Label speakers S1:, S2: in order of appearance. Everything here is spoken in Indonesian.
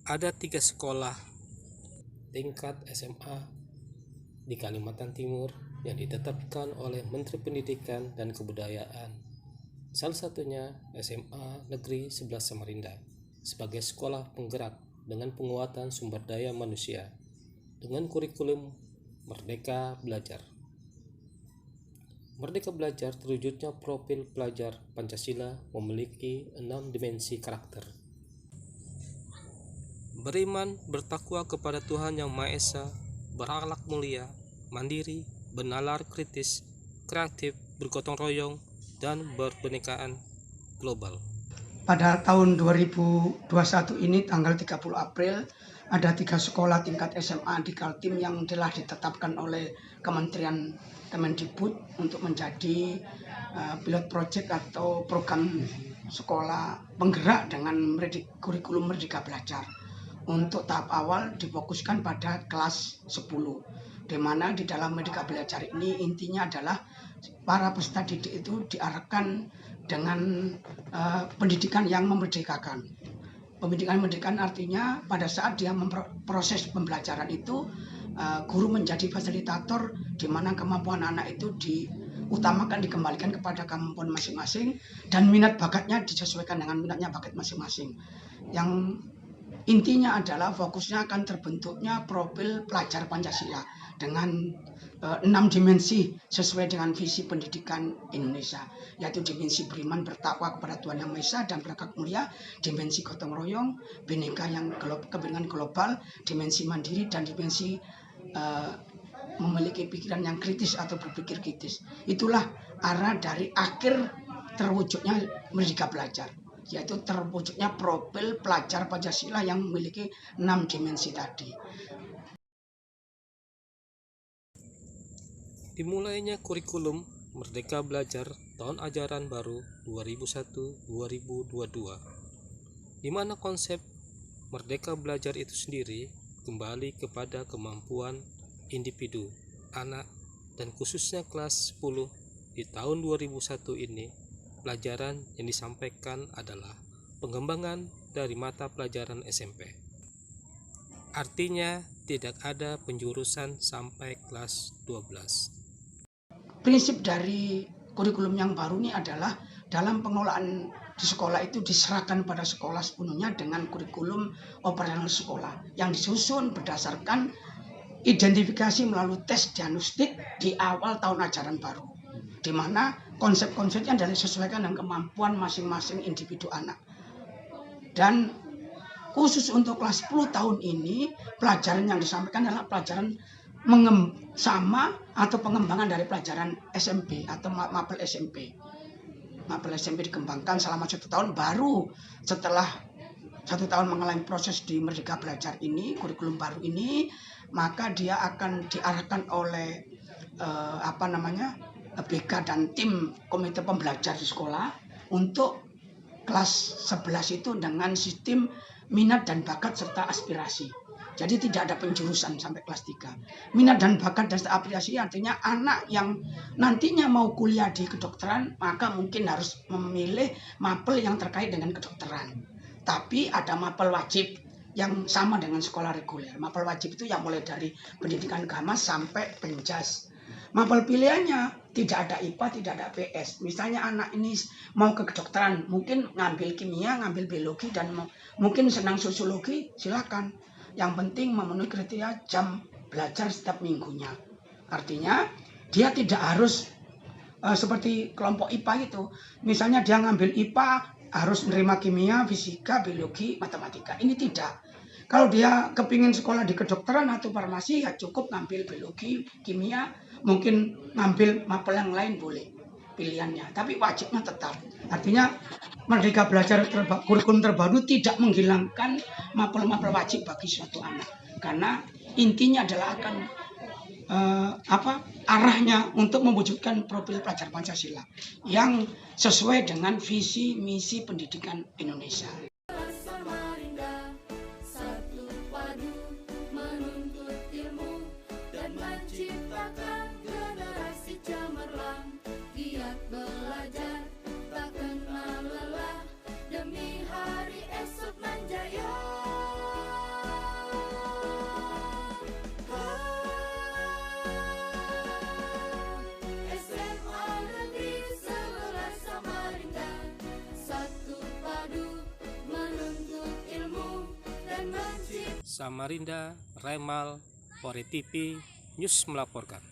S1: Ada 3 sekolah tingkat SMA di Kalimantan Timur yang ditetapkan oleh Menteri Pendidikan dan Kebudayaan. Salah satunya SMA Negeri 11 Samarinda sebagai sekolah penggerak dengan penguatan sumber daya manusia dengan kurikulum Merdeka Belajar. Merdeka Belajar terwujudnya profil pelajar Pancasila memiliki 6 dimensi karakter. Beriman, bertakwa kepada Tuhan Yang Maha Esa, berakhlak mulia, mandiri, bernalar kritis, kreatif, bergotong royong, dan berbenekaan global.
S2: Pada tahun 2021 ini tanggal 30 April ada 3 sekolah tingkat SMA di Kaltim yang telah ditetapkan oleh Kementerian Kemendikbud untuk menjadi pilot project atau program sekolah penggerak dengan kurikulum Merdeka Belajar. Untuk tahap awal difokuskan pada kelas 10, di mana di dalam Merdeka Belajar ini intinya adalah para peserta didik itu diarahkan dengan pendidikan yang memerdekakan. Pendidikan artinya pada saat dia proses pembelajaran itu, guru menjadi fasilitator di mana kemampuan anak itu diutamakan, dikembalikan kepada kemampuan masing-masing, dan minat bakatnya disesuaikan dengan minatnya bakat masing-masing. Yang intinya adalah fokusnya akan terbentuknya profil pelajar Pancasila dengan 6 dimensi sesuai dengan visi pendidikan Indonesia, yaitu dimensi beriman, bertakwa kepada Tuhan Yang Maha Esa dan berakhlak mulia, dimensi gotong royong, bineka yang kepentingan global, dimensi mandiri, dan dimensi memiliki pikiran yang kritis atau berpikir kritis. Itulah arah dari akhir terwujudnya Merdeka Belajar, yaitu terwujudnya profil pelajar Pancasila yang memiliki 6 dimensi tadi.
S1: Dimulainya kurikulum Merdeka Belajar tahun ajaran baru 2001-2022, di mana konsep Merdeka Belajar itu sendiri kembali kepada kemampuan individu, anak, dan khususnya kelas 10 di tahun 2001 ini. Pelajaran yang disampaikan adalah pengembangan dari mata pelajaran SMP. Artinya tidak ada penjurusan sampai kelas 12.
S2: Prinsip dari kurikulum yang baru ini adalah dalam pengelolaan di sekolah itu diserahkan pada sekolah sepenuhnya dengan kurikulum operasional sekolah yang disusun berdasarkan identifikasi melalui tes diagnostik di awal tahun ajaran baru, di mana konsep-konsepnya adalah disesuaikan dengan kemampuan masing-masing individu anak. Dan khusus untuk kelas 10 tahun ini, pelajaran yang disampaikan adalah pelajaran sama atau pengembangan dari pelajaran SMP atau mapel SMP. Mapel SMP dikembangkan selama 1 tahun, baru setelah 1 tahun mengalami proses di Merdeka Belajar ini, kurikulum baru ini, maka dia akan diarahkan oleh BK dan tim komite pembelajar di sekolah untuk kelas 11 itu dengan sistem minat dan bakat serta aspirasi. Jadi tidak ada penjurusan sampai kelas 3. Minat dan bakat dan aspirasi artinya anak yang nantinya mau kuliah di kedokteran, maka mungkin harus memilih mapel yang terkait dengan kedokteran. Tapi ada mapel wajib yang sama dengan sekolah reguler. Mapel wajib itu yang mulai dari pendidikan agama sampai penjas. Mapel pilihannya tidak ada IPA, tidak ada PS. Misalnya anak ini mau ke kedokteran, mungkin ngambil kimia, ngambil biologi, dan mungkin senang sosiologi, silakan. Yang penting memenuhi kriteria jam belajar setiap minggunya. Artinya dia tidak harus seperti kelompok IPA itu. Misalnya dia ngambil IPA harus menerima kimia, fisika, biologi, matematika. Ini tidak. Kalau dia kepingin sekolah di kedokteran atau farmasi, ya cukup ngambil biologi, kimia, mungkin ngambil mapel yang lain boleh pilihannya. Tapi wajibnya tetap. Artinya Merdeka Belajar kurikulum terbaru tidak menghilangkan mapel-mapel wajib bagi suatu anak. Karena intinya adalah akan arahnya untuk mewujudkan profil pelajar Pancasila yang sesuai dengan visi misi pendidikan Indonesia.
S3: Samarinda, satu padu menuntut ilmu dan menciptakan generasi cemerlang, giat belajar tak kenal lelah demi hari esok menjaya.
S1: Samarinda, Remal, Pore TV, News melaporkan.